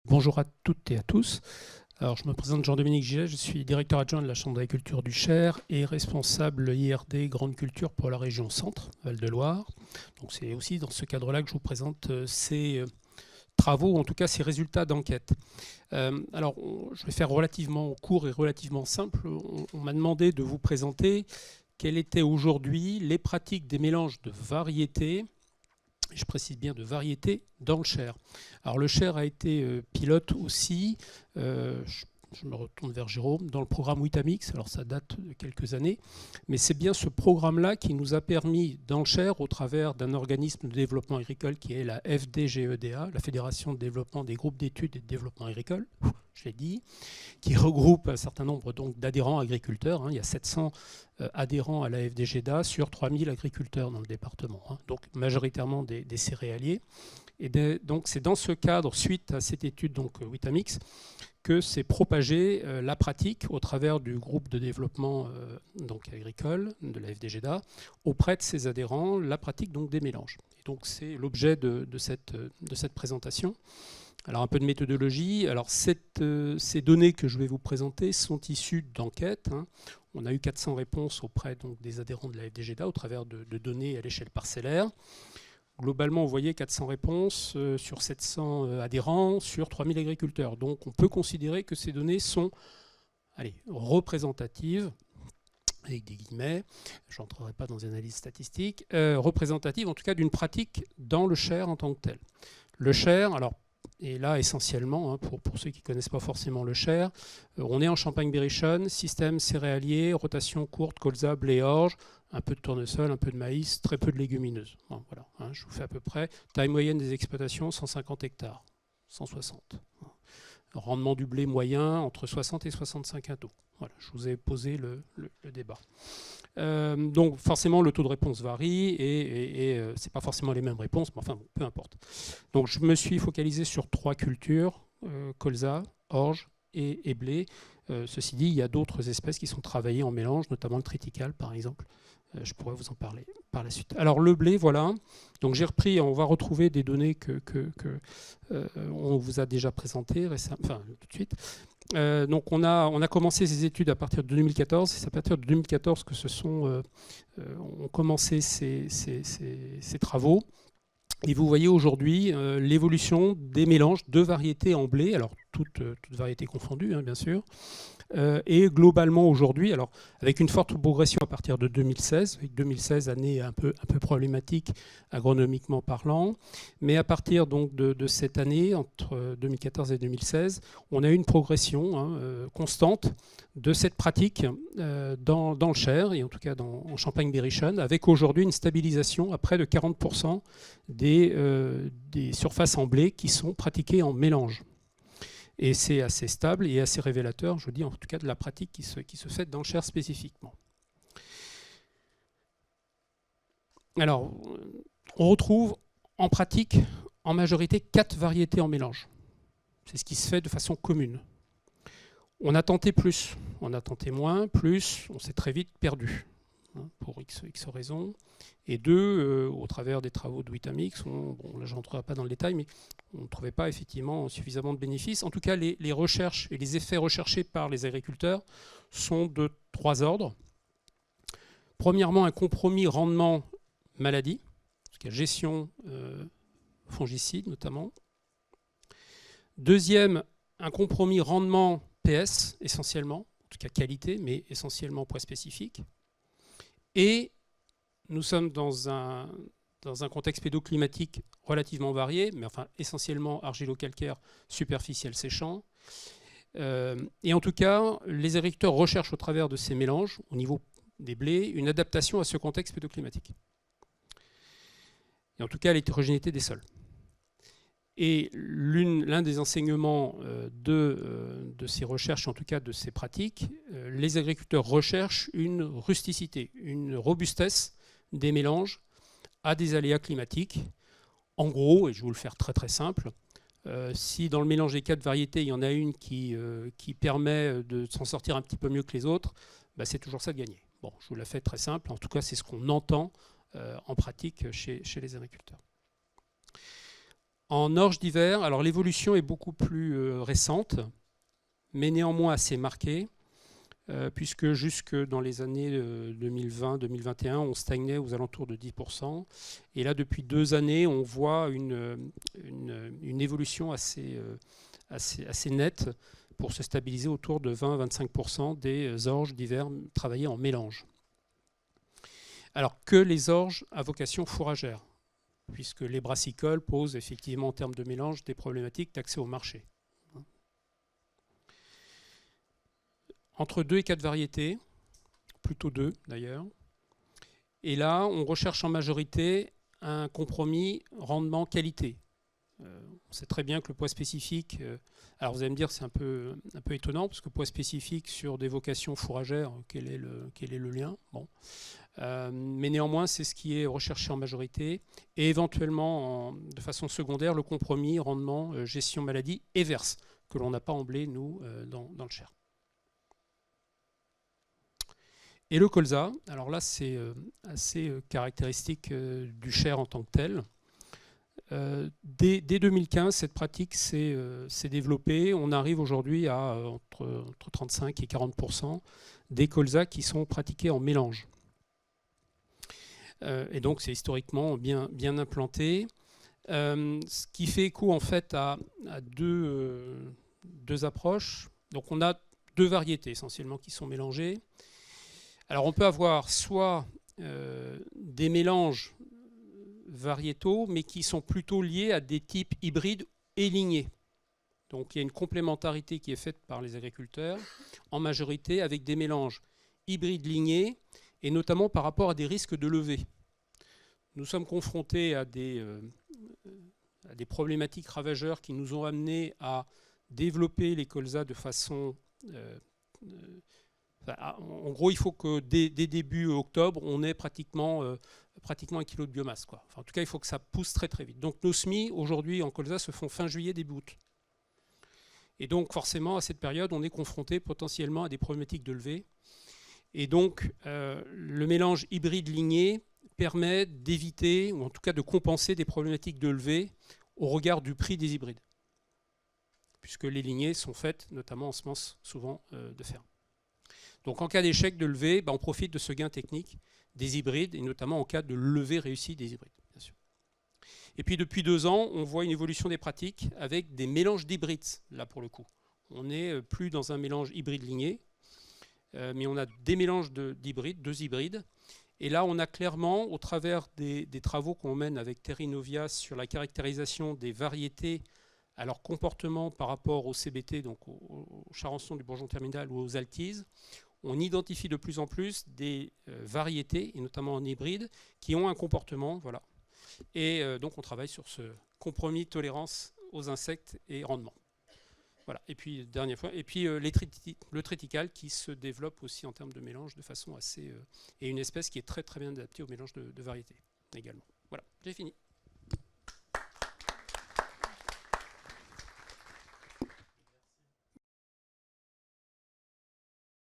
Bonjour à toutes et à tous. Alors, je me présente Jean-Dominique Gillet, je suis directeur adjoint de la Chambre d'agriculture du Cher et responsable IRD Grande Culture pour la région Centre, Val-de-Loire. Donc c'est aussi dans ce cadre-là que je vous présente ces travaux, en tout cas ces résultats d'enquête. Alors, je vais faire relativement court et relativement simple. On m'a demandé de vous présenter quelles étaient aujourd'hui les pratiques des mélanges de variétés. Je précise bien de variétés dans le Cher. Alors le Cher a été pilote aussi, je me retourne vers Jérôme, dans le programme Witamix, alors ça date de quelques années, mais c'est bien ce programme-là qui nous a permis dans le Cher, au travers d'un organisme de développement agricole qui est la FDGEDA, la Fédération de développement des groupes d'études et de développement agricole, je l'ai dit, qui regroupe un certain nombre d'adhérents agriculteurs. Il y a 700 adhérents à la FDGEDA sur 3000 agriculteurs dans le département, donc majoritairement des céréaliers. Et donc c'est dans ce cadre, suite à cette étude Witamix, que s'est propagée la pratique au travers du groupe de développement agricole de la FDGEDA auprès de ses adhérents, la pratique des mélanges. Et donc c'est l'objet de cette présentation. Alors un peu de méthodologie. Alors ces données que je vais vous présenter sont issues d'enquêtes. On a eu 400 réponses auprès des adhérents de la FDGEDA au travers de données à l'échelle parcellaire. Globalement, vous voyez 400 réponses sur 700 adhérents sur 3000 agriculteurs. Donc on peut considérer que ces données sont représentatives, avec des guillemets, je n'entrerai pas dans une analyse statistique, représentatives en tout cas d'une pratique dans le Cher en tant que tel. Le Cher, alors, et là essentiellement, pour ceux qui ne connaissent pas forcément le Cher, on est en Champagne-Berrichonne, système céréalier, rotation courte, colza, blé, orge, un peu de tournesol, un peu de maïs, très peu de légumineuses. Bon, voilà, je vous fais à peu près. Taille moyenne des exploitations, 150 hectares, 160. Rendement du blé moyen, entre 60 et 65 quintaux. Voilà, je vous ai posé le débat. Donc forcément, le taux de réponse varie et ce n'est pas forcément les mêmes réponses, mais enfin, bon, peu importe. Donc je me suis focalisé sur 3 cultures, colza, orge et blé. Ceci dit, il y a d'autres espèces qui sont travaillées en mélange, notamment le triticale par exemple. Je pourrais vous en parler par la suite. Alors le blé, voilà. Donc j'ai repris, on va retrouver des données que on vous a déjà présentées récemment, enfin tout de suite. Donc on a commencé ces études à partir de 2014. C'est à partir de 2014 que ont commencé ces travaux. Et vous voyez aujourd'hui l'évolution des mélanges de variétés en blé, alors toutes variétés confondues, bien sûr. Et globalement aujourd'hui, alors avec une forte progression à partir de 2016, 2016 année un peu problématique agronomiquement parlant, mais à partir de cette année, entre 2014 et 2016, on a eu une progression constante de cette pratique dans le Cher, et en tout cas en Champagne-Berrichonne, avec aujourd'hui une stabilisation à près de 40% des surfaces en blé qui sont pratiquées en mélange. Et c'est assez stable et assez révélateur, je dis en tout cas, de la pratique qui se fait dans le Cher spécifiquement. Alors, on retrouve en pratique, en majorité, 4 variétés en mélange. C'est ce qui se fait de façon commune. On a tenté plus, on a tenté moins, plus, on s'est très vite perdu, pour X raisons. Et 2, au travers des travaux de Witamix, là je n'entrerai pas dans le détail, mais on ne trouvait pas effectivement suffisamment de bénéfices. En tout cas, les recherches et les effets recherchés par les agriculteurs sont de 3 ordres. Premièrement, un compromis rendement-maladie, gestion fongicide notamment. Deuxième, un compromis rendement PS essentiellement, en tout cas qualité, mais essentiellement poids spécifique. Et nous sommes dans un contexte pédoclimatique relativement varié, mais enfin essentiellement argilo-calcaire, superficiel séchant. Et en tout cas, les agriculteurs recherchent au travers de ces mélanges, au niveau des blés, une adaptation à ce contexte pédoclimatique. Et en tout cas, à l'hétérogénéité des sols. Et l'un des enseignements de ces recherches, en tout cas de ces pratiques, les agriculteurs recherchent une rusticité, une robustesse des mélanges à des aléas climatiques. En gros, et je vais vous le faire très très simple, si dans le mélange des 4 variétés, il y en a une qui permet de s'en sortir un petit peu mieux que les autres, c'est toujours ça de gagner. Bon, je vous la fais très simple, en tout cas c'est ce qu'on entend en pratique chez les agriculteurs. En orge d'hiver, alors l'évolution est beaucoup plus récente, mais néanmoins assez marquée, puisque jusque dans les années 2020-2021, on stagnait aux alentours de 10%. Et là, depuis 2 années, on voit une évolution assez nette pour se stabiliser autour de 20-25% des orges d'hiver travaillées en mélange. Alors que les orges à vocation fourragère, puisque les brassicoles posent effectivement en termes de mélange des problématiques d'accès au marché. Entre 2 et 4 variétés, plutôt 2 d'ailleurs. Et là, on recherche en majorité un compromis rendement-qualité. On sait très bien que le poids spécifique, alors vous allez me dire c'est un peu étonnant, parce que poids spécifique sur des vocations fourragères, quel est le lien? Bon. Mais néanmoins, c'est ce qui est recherché en majorité, et éventuellement, de façon secondaire, le compromis rendement, gestion maladie et verse, que l'on n'a pas en blé, nous, dans le Cher. Et le colza, alors là c'est assez caractéristique du Cher en tant que tel. Dès 2015, cette pratique s'est développée. On arrive aujourd'hui à entre 35 et 40% des colzas qui sont pratiqués en mélange. Et donc c'est historiquement bien implanté. Ce qui fait écho en fait à deux approches. Donc on a 2 variétés essentiellement qui sont mélangées. Alors on peut avoir soit des mélanges variétaux, mais qui sont plutôt liés à des types hybrides et lignés. Donc il y a une complémentarité qui est faite par les agriculteurs, en majorité avec des mélanges hybrides lignés, et notamment par rapport à des risques de levée. Nous sommes confrontés à des problématiques ravageurs qui nous ont amenés à développer les colzas de façon... en gros, il faut que dès début octobre, on ait pratiquement 1 kilo de biomasse, quoi. Enfin, en tout cas, il faut que ça pousse très très vite. Donc nos semis, aujourd'hui, en colza, se font fin juillet, début août. Et donc, forcément, à cette période, on est confronté potentiellement à des problématiques de levée. Et donc, le mélange hybride ligné permet d'éviter, ou en tout cas de compenser des problématiques de levée au regard du prix des hybrides. Puisque les lignées sont faites notamment en semences souvent de ferme. Donc en cas d'échec de levée, on profite de ce gain technique des hybrides, et notamment en cas de levée réussie des hybrides, bien sûr. Et puis depuis 2 ans, on voit une évolution des pratiques avec des mélanges d'hybrides, là pour le coup. On n'est plus dans un mélange hybride ligné, mais on a des mélanges d'hybrides, 2 hybrides. Et là, on a clairement, au travers des travaux qu'on mène avec Terrinovia sur la caractérisation des variétés à leur comportement par rapport au CBT, donc au charançon du bourgeon terminal ou aux altises, on identifie de plus en plus des variétés, et notamment en hybride, qui ont un comportement, voilà. Et donc on travaille sur ce compromis tolérance aux insectes et rendement. Voilà. Et puis, dernière fois, et puis le triticale qui se développe aussi en termes de mélange de façon assez... et une espèce qui est très très bien adaptée au mélange de variétés également. Voilà, j'ai fini.